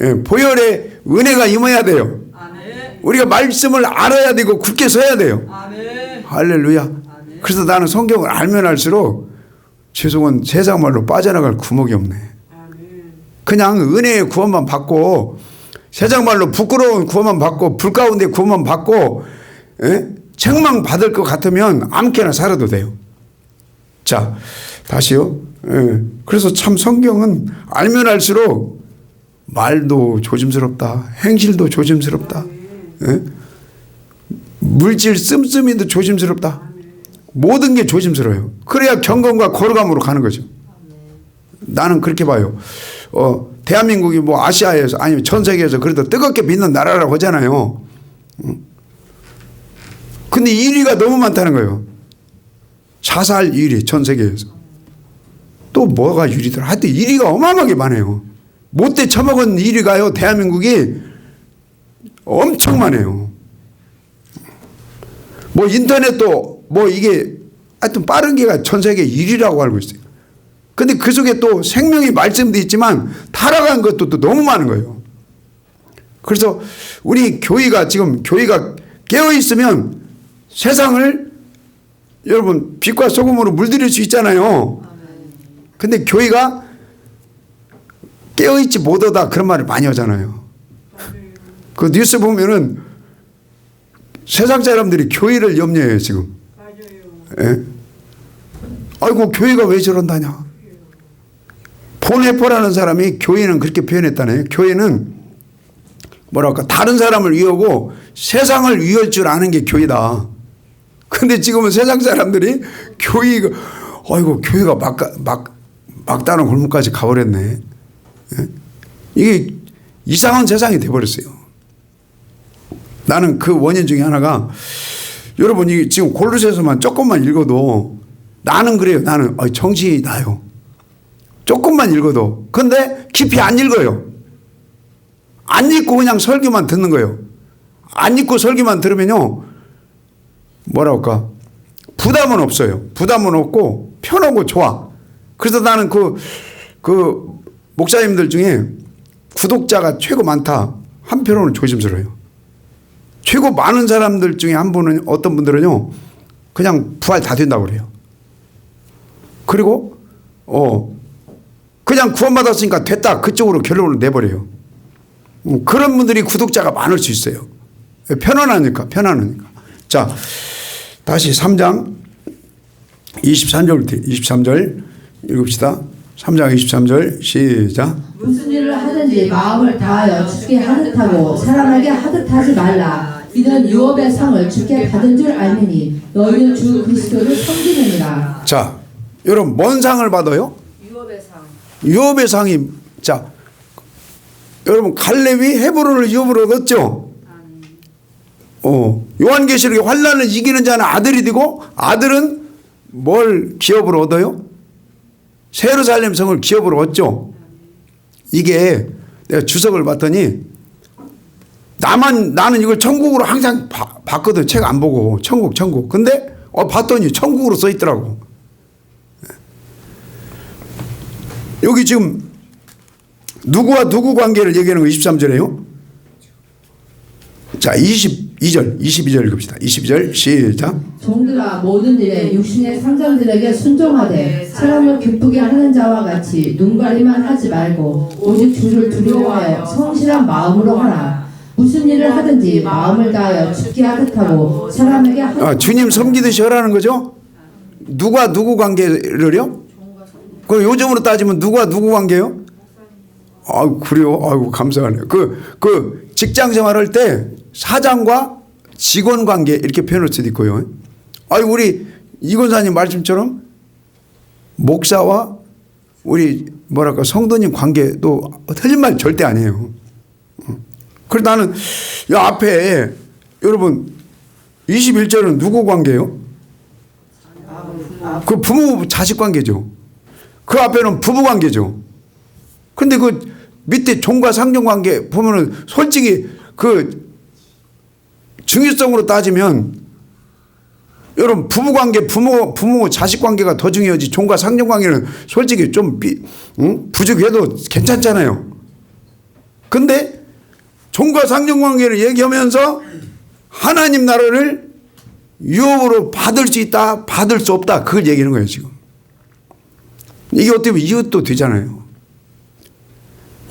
예, 보혈의 은혜가 임해야 돼요. 우리가 말씀을 알아야 되고 굳게 서야 돼요. 할렐루야. 그래서 나는 성경을 알면 알수록 죄송한 세상 말로 빠져나갈 구멍이 없네. 그냥 은혜의 구원만 받고 세상 말로 부끄러운 구원만 받고 불 가운데 구원만 받고 책망 받을 것 같으면 아무렇게나 살아도 돼요. 자, 다시요. 예. 그래서 참 성경은 알면 알수록 말도 조심스럽다. 행실도 조심스럽다. 예? 물질 씀씀이도 조심스럽다. 모든 게 조심스러워요. 그래야 경건과 거룩함으로 가는 거죠. 나는 그렇게 봐요. 대한민국이 뭐 아시아에서 아니면 전 세계에서 그래도 뜨겁게 믿는 나라라고 하잖아요. 근데 1위가 너무 많다는 거예요. 자살 1위 전 세계에서. 또 뭐가 1위더라. 하여튼 1위가 어마어마하게 많아요. 못돼 처먹은 1위가요. 대한민국이 엄청 많아요. 뭐 인터넷도 뭐 이게 하여튼 빠른 게가 전 세계 1위라고 알고 있어요. 근데 그 속에 또 생명의 말씀도 있지만 타락한 것도 또 너무 많은 거예요. 그래서 우리 교회가 지금 교회가 깨어 있으면 세상을 여러분 빛과 소금으로 물들일 수 있잖아요. 근데 교회가 깨어 있지 못하다 그런 말을 많이 하잖아요. 그 뉴스 보면은 세상 사람들이 교회를 염려해요 지금. 예? 아이고 교회가 왜 저런다냐. 보네포라는 사람이 교회는 그렇게 표현했다네요. 교회는 뭐랄까 다른 사람을 위하고 세상을 위할 줄 아는 게 교회다. 근데 지금은 세상 사람들이 교회가 아이고 교회가 막다른 골목까지 가버렸네. 예? 이게 이상한 세상이 돼버렸어요. 나는 그 원인 중에 하나가 여러분 이 지금 골로새서만 조금만 읽어도 나는 그래요. 나는 정신이 나요. 조금만 읽어도. 근데 깊이 안 읽어요. 안 읽고 그냥 설교만 듣는 거예요. 안 읽고 설교만 들으면요. 뭐라 할까. 부담은 없어요. 부담은 없고 편하고 좋아. 그래서 나는 그 목사님들 중에 구독자가 최고 많다. 한편으로는 조심스러워요. 최고 많은 사람들 중에 한 분은 어떤 분들은요. 그냥 부활 다 된다고 그래요. 그리고 그냥 구원받았으니까 됐다. 그쪽으로 결론을 내버려요. 그런 분들이 구독자가 많을 수 있어요. 편안하니까. 자, 다시 3장 23절 읽읍시다. 3장 23절 시작. 무슨 일을 하든지 마음을 다하여 주께 하듯 하고 사람에게 하듯 하지 말라. 이는 유업의 상을 주께 받은 줄 알미니 너희는 주 그리스도를 섬기느니라. 자, 여러분 뭔 상을 받아요? 유업의 상. 유업의 상이 자 여러분 갈렙이 헤브론을 유업으로 얻었죠. 요한계시록에 환난을 이기는 자는 아들이 되고 아들은 뭘 기업으로 얻어요? 예루살렘 성을 기업으로 얻죠. 이게 내가 주석을 봤더니 나는 이걸 천국으로 항상 봤거든. 책 안 보고 천국. 근데 봤더니 천국으로 써 있더라고. 여기 지금 누구와 누구 관계를 얘기하는 거 23절이에요. 자, 22절 읽읍시다. 22절 시작. 종들아 모든 일에 육신의 상장들에게 순종하되 사람을 기쁘게 하는 자와 같이 눈가리만 하지 말고 오직 주를 두려워하여 성실한 마음으로 하라. 무슨 일을 하든지 마음을 다하여 주께 하듯 하고 사람에게 하듯 주님 섬기듯이 하라는 거죠. 누가 누구 관계를요? 그럼 요즘으로 따지면 누가 누구 관계요? 그래요. 아이고 감사하네요. 그 직장 생활할 때 사장과 직원 관계 이렇게 표현할 수도 있고요. 우리 이권사님 말씀처럼 목사와 우리 뭐랄까 성도님 관계도 틀린 말 절대 아니에요. 그래서 나는 이 앞에 여러분 21절은 누구 관계예요? 그 부모 자식 관계죠. 그 앞에는 부부 관계죠. 근데 그 밑에 종과 상종 관계 보면은 솔직히 그 중요성으로 따지면 여러분 부부 관계 부모 자식 관계가 더 중요하지 종과 상종 관계는 솔직히 좀 부족해도 괜찮잖아요. 근데 종과 상종 관계를 얘기하면서 하나님 나라를 유업으로 받을 수 있다 받을 수 없다 그걸 얘기하는 거예요 지금. 이게 어떻게 보면 이웃도 되잖아요.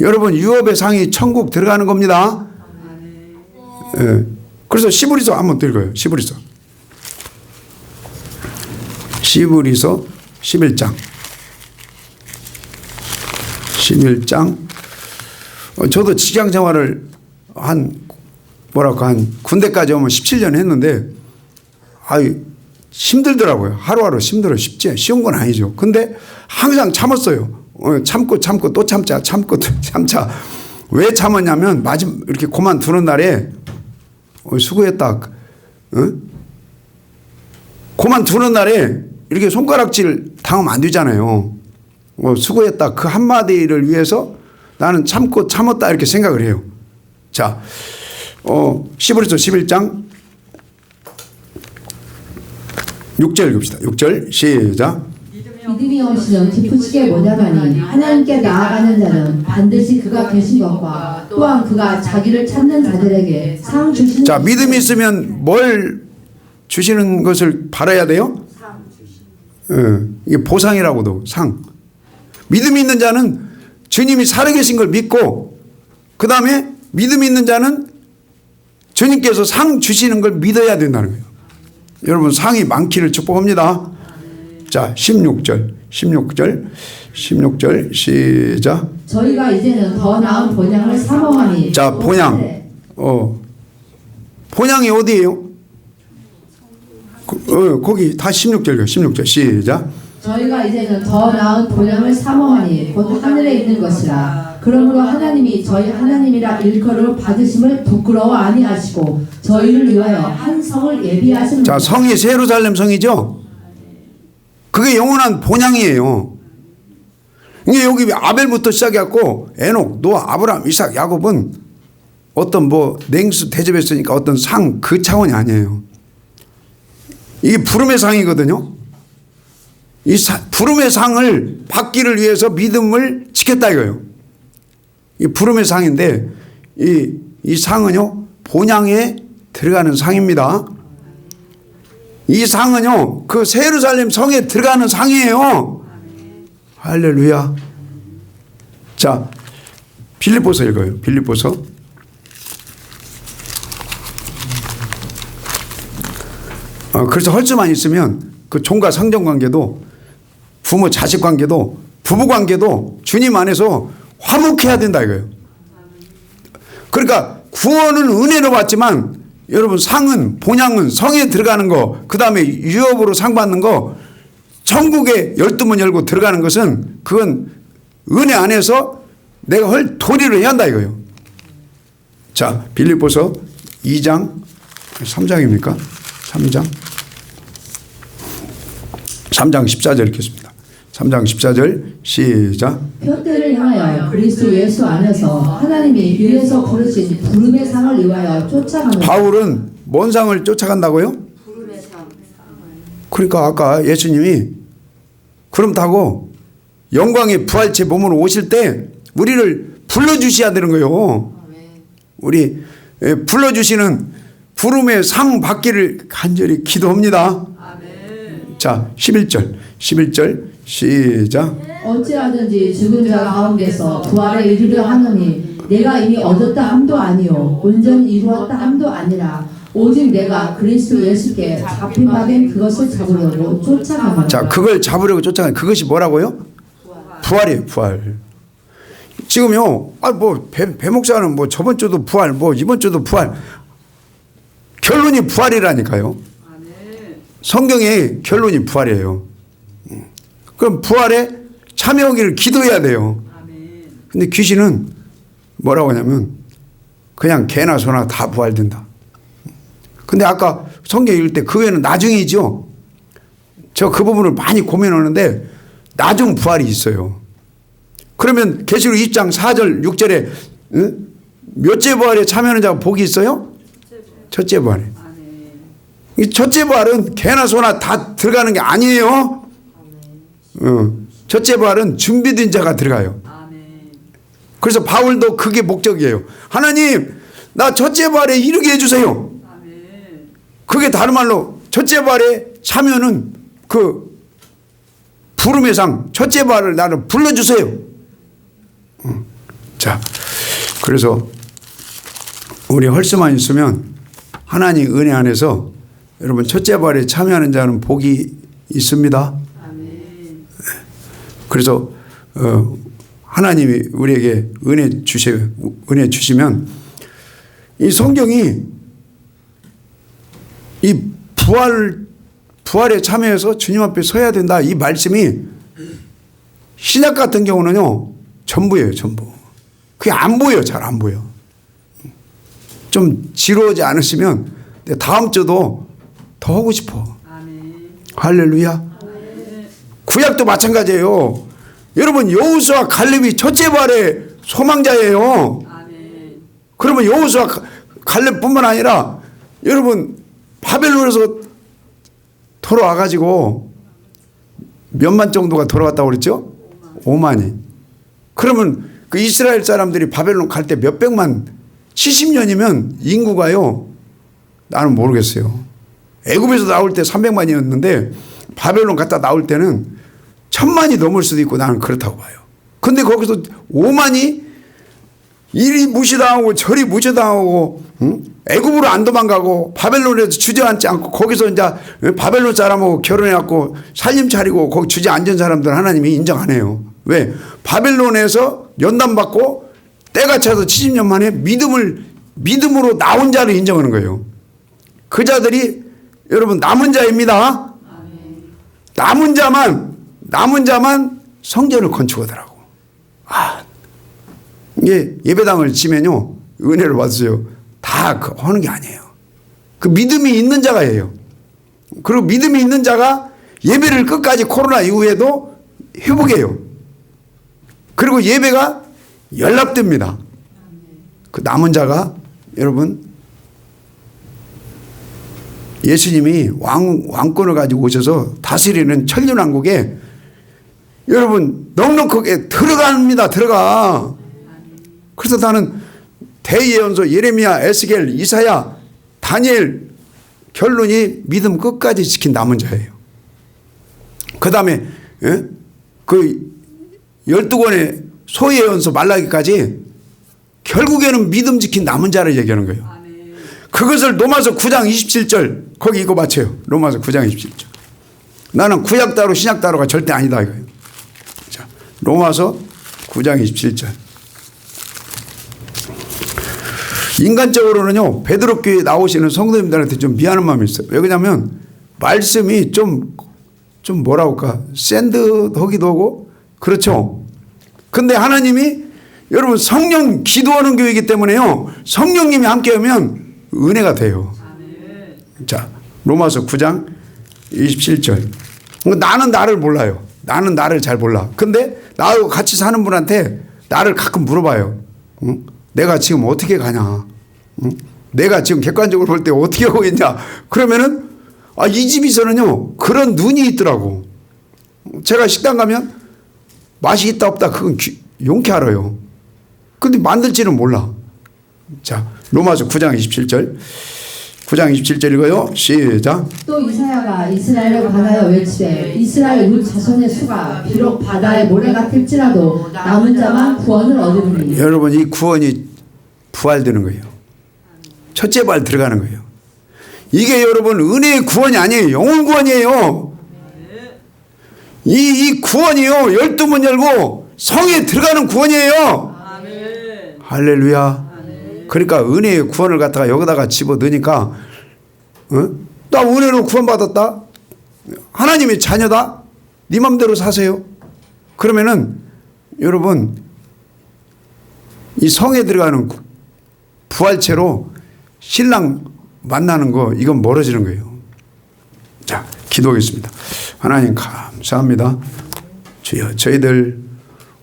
여러분 유업의 상이 천국 들어가는 겁니다. 예. 그래서 시브리서 한번 읽어요. 시브리서 히브리서 11장. 11장. 저도 직장 생활을 한 군대까지 오면 17년 했는데 힘들더라고요. 하루하루 힘들어요. 쉬운 건 아니죠. 근데 항상 참았어요. 참고 또 참자. 참고 또 참자. 왜 참았냐면 마지막 이렇게 그만두는 날에 수고했다. 그만두는 날에 이렇게 손가락질 당하면 안 되잖아요. 수고했다. 그 한마디를 위해서 나는 참고 참았다 이렇게 생각을 해요. 자, 히브리서 11장 6절 읽읍시다. 6절 시작. 믿음이 없이는 기쁘시게 뭐냐하니 하나님께 나아가는 자는 반드시 그가 계신 것과 또한 그가 자기를 찾는 자들에게 상 주시는. 자, 믿음이 있으면 뭘 주시는 것을 바라야 돼요? 이게 보상이라고도 상. 믿음이 있는 자는 주님이 살아계신 걸 믿고 그 다음에 믿음이 있는 자는 주님께서 상 주시는 걸 믿어야 된다는 거예요. 여러분 상이 많기를 축복합니다. 자, 16절 시작. 저희가 이제는 더 나은 본향을 사모하니. 자, 본향. 본향이 어디예요? 거기 다 16절이요. 16절 시작. 저희가 이제는 더 나은 본향을 사모하니 곧 하늘에 있는 것이라. 그러므로 하나님이 저희 하나님이라 일컬음을 받으심을 부끄러워 아니하시고 저희를 위하여 한 성을 예비하신. 자, 성이 예루살렘 성이죠. 그게 영원한 본향이에요. 이게 여기 아벨부터 시작해갖고 에녹, 노아, 아브라함, 이삭, 야곱은 어떤 냉수 대접했으니까 어떤 상 그 차원이 아니에요. 이게 부름의 상이거든요. 이 부름의 상을 받기를 위해서 믿음을 지켰다 이거예요. 이 부름의 상인데 이 상은요 본향에 들어가는 상입니다. 이 상은요 그 예루살렘 성에 들어가는 상이에요. 할렐루야. 자, 빌립보서 읽어요. 빌립보서. 그래서 할 수만 있으면 그 종과 상정 관계도 부모 자식 관계도 부부 관계도 주님 안에서 화목해야 된다 이거예요. 그러니까 구원은 은혜로 받지만 여러분 상은 본향은 성에 들어가는 거 그 다음에 유업으로 상 받는 거 천국에 12문 열고 들어가는 것은 그건 은혜 안에서 내가 할 도리를 해야 한다 이거예요. 자, 빌립보서 2장 3장입니까? 3장 14절 읽겠습니다. 3장 14절 시작. 표대를 향하여 그리스도 예수 안에서 하나님이 위에서 부르신 부름의 상을 위하여 쫓아가는. 바울은 뭔 상을 쫓아간다고요? 부름의 상. 그러니까 아까 예수님이 그렇다고 영광의 부활체 몸으로 오실 때 우리를 불러주셔야 되는 거예요. 우리 불러주시는 부름의 상 받기를 간절히 기도합니다. 자, 11절 시작. 어찌하든지 죽은 자 가운데서 부활에 이르려 하노니 내가 이미 얻었다 함도 아니요 온전히 이루었다 함도 아니라 오직 내가 그리스도 예수께 잡힌 바 된 그것을 잡으려고 쫓아가노라. 자, 그걸 잡으려고 쫓아가는 그것이 뭐라고요? 부활이에요. 부활. 지금요 배 목사는 저번 주도 부활 이번 주도 부활. 결론이 부활이라니까요. 성경의 결론이 부활이에요. 그럼 부활에 참여하기를 기도해야 돼요. 근데 귀신은 뭐라고 하냐면 그냥 개나 소나 다 부활된다. 근데 아까 성경 읽을 때 그 외에는 나중이죠. 저 그 부분을 많이 고민하는데 나중 부활이 있어요. 그러면 계시록 2장 4절 6절에 몇째 부활에 참여하는 자가 복이 있어요? 첫째 부활에. 이 첫째 부활은 개나 소나 다 들어가는 게 아니에요. 첫째 부활은 준비된 자가 들어가요. 그래서 바울도 그게 목적이에요. 하나님, 나 첫째 부활에 이르게 해주세요. 그게 다른 말로 첫째 부활에 참여는 그 부름의 상 첫째 부활을 나를 불러주세요. 자, 그래서 우리 할 수만 있으면 하나님 은혜 안에서 여러분 첫째 부활에 참여하는 자는 복이 있습니다. 아멘. 그래서 하나님이 우리에게 은혜 주시면 이 성경이 이 부활에 참여해서 주님 앞에 서야 된다. 이 말씀이 신약 같은 경우는요 전부예요. 전부. 그게 안 보여. 잘 안 보여. 좀 지루하지 않으시면 다음 주도 더 하고 싶어. 아멘. 할렐루야. 구약도 마찬가지예요. 여러분 여호수아 갈렙이 첫째 부활의 소망자예요. 아멘. 그러면 여호수아 갈렙뿐만 아니라 여러분 바벨론에서 돌아와가지고 몇만 정도가 돌아왔다고 그랬죠? 5만이. 그러면 그 이스라엘 사람들이 바벨론 갈 때 몇백만 70년이면 인구가요. 나는 모르겠어요. 애굽에서 나올 때 300만이었는데 바벨론 갔다 나올 때는 1000만이 넘을 수도 있고 나는 그렇다고 봐요. 근데 거기서 5만이 이리 무시당하고 저리 무시당하고 애굽으로 안 도망가고 바벨론에서 주저앉지 않고 거기서 이제 바벨론 사람하고 결혼해갖고 살림 차리고 거기 주저앉은 사람들 하나님이 인정 안 해요. 왜? 바벨론에서 연단받고 때가 차서 70년 만에 믿음으로 나온 자를 인정하는 거예요. 그 자들이 여러분 남은 자입니다. 남은 자만 성전을 건축하더라고. 이게 예배당을 지면요 은혜를 받으세요. 다 하는 게 아니에요. 그 믿음이 있는 자가 해요. 그리고 믿음이 있는 자가 예배를 끝까지 코로나 이후에도 회복해요. 그리고 예배가 연락됩니다. 그 남은 자가 여러분 예수님이 왕권을 가지고 오셔서 다스리는 천년왕국에 여러분 넉넉하게 들어갑니다. 들어가. 그래서 나는 대예언서 예레미야, 에스겔, 이사야, 다니엘 결론이 믿음 끝까지 지킨 남은 자예요. 그 다음에 그 12권의 소예언서 말라기까지 결국에는 믿음 지킨 남은 자를 얘기하는 거예요. 그것을 로마서 9장 27절 거기 이거 맞춰요. 로마서 9장 27절. 나는 구약 따로 신약 따로가 절대 아니다 이거예요. 자, 로마서 9장 27절. 인간적으로는요 베드로 교회에 나오시는 성도님들한테 좀 미안한 마음이 있어요. 왜 그러냐면 말씀이 좀 뭐라고 할까 샌드하기도 하고 그렇죠. 근데 하나님이 여러분 성령 기도하는 교회이기 때문에요 성령님이 함께하면 은혜가 돼요. 자 로마서 9장 27절. 나는 나를 몰라요. 나는 나를 잘 몰라. 근데 나하고 같이 사는 분한테 나를 가끔 물어봐요. 응? 내가 지금 어떻게 가냐. 응? 내가 지금 객관적으로 볼 때 어떻게 하고 있냐. 그러면은 이 집에서는요 그런 눈이 있더라고. 제가 식당 가면 맛이 있다 없다 그건 용케 알아요. 근데 만들지는 몰라. 자 로마서 9장 27절. 9장 27절 읽어요. 시작. 또 이사야가 이스라엘을 관하여 외치되 이스라엘 lut 자손의 수가 비록 바다의 모래 같을지라도 남은 자만 구원을 얻으리니. 여러분 이 구원이 부활되는 거예요. 첫째 발 들어가는 거예요. 이게 여러분 은혜의 구원이 아니에요. 영혼 구원이에요. 이 구원이요 12문 열고 성에 들어가는 구원이에요. 할렐루야. 그러니까 은혜의 구원을 갖다가 여기다가 집어넣으니까 나 은혜로 구원받았다. 하나님의 자녀다. 네 맘대로 사세요. 그러면은 여러분 이 성에 들어가는 부활체로 신랑 만나는 거 이건 멀어지는 거예요. 자 기도하겠습니다. 하나님 감사합니다. 주여 저희들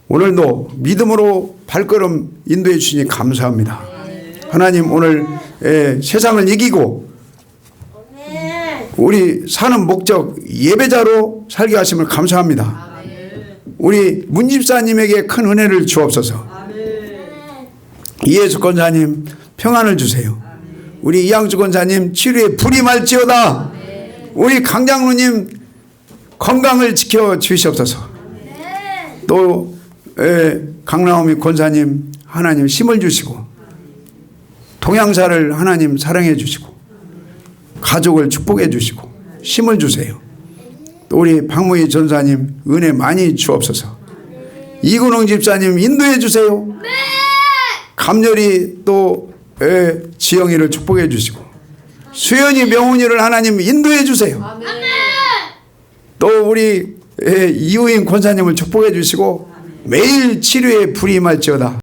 오늘도 믿음으로 발걸음 인도해 주시니 감사합니다. 하나님 오늘 세상을 이기고 우리 사는 목적 예배자로 살게 하심을 감사합니다. 우리 문집사님에게 큰 은혜를 주옵소서. 이예수 권사님 평안을 주세요. 우리 이양주 권사님 치료에 불이 말지어다. 우리 강장로님 건강을 지켜 주시옵소서. 또 강나오미 권사님 하나님 힘을 주시고 동양사를 하나님 사랑해 주시고 가족을 축복해 주시고 힘을 주세요. 또 우리 박무희 전사님 은혜 많이 주옵소서. 이근홍 집사님 인도해 주세요. 감렬히 또 지영이를 축복해 주시고 수연이 명훈이를 하나님 인도해 주세요. 아멘. 또 우리 이우인 권사님을 축복해 주시고 매일 치료에 불이 임할지어다.